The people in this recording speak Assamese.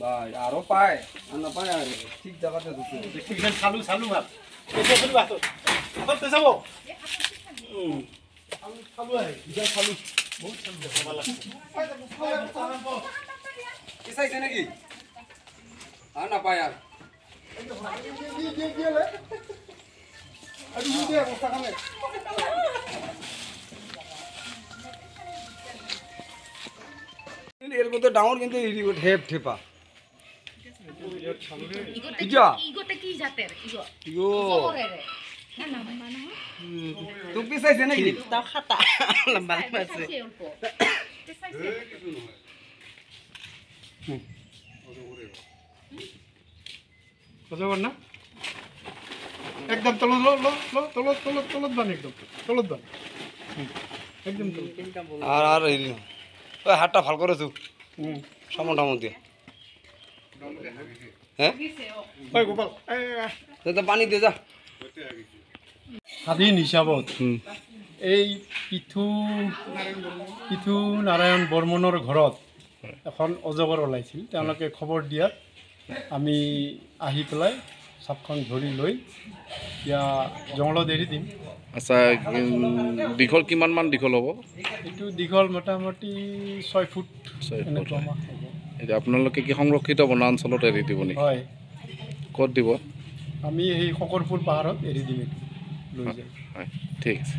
ভাই আরো পায় আর না পায় আর ঠিক জায়গাতে ঢুকে দেখি চালু চালু মাছ এসে চলবে আসো আসতে যাব চালু চালু আহে ইয়া চালু বহুত চালু ভালো লাগছে কিসাইছে নাকি আর না পায় আর এর মধ্যে ডাউন কিন্তু ঠেপ ঠেপা ইগোতে কি জাতের ইগো ইগো ওরে রে না না মানে তুমি পিছাইছে নাকি তাও খাতা লম্বা লম্বা আছে অল্প বুঝতে না একদম তলত লো লো তলত তলত তলত বান একদম তলত বান একদম আর আর এই ওই হাতটা ভাল করেছো সামনটা মধ্যে হ্যাঁ ওই গোপাল তো পানি দিয়ে যা স্বাধীন হিসাবত এই পিথু নাৰায়ণ বৰ্মনৰ ঘৰত এখন অজগৰ ওলাইছিল তেওঁলোকে খবৰ দিয়াত আমি আহি পেলাই চাপখন ধৰি লৈ এতিয়া জংঘলত এৰি দিম আচ্ছা দীঘল কিমানমান দীঘল হ'ব এইটো দীঘল মোটামুটি 6 ফুট 6 ফুট এনেকুৱা হ'ব এতিয়া আপোনালোকে কি সংৰক্ষিত বনাঞ্চলত এৰি দিব নেকি হয় ক'ত দিব আমি সেই শকৰপুৰ পাহাৰত এৰি দিম এইটো লৈ যাম হয় ঠিক আছে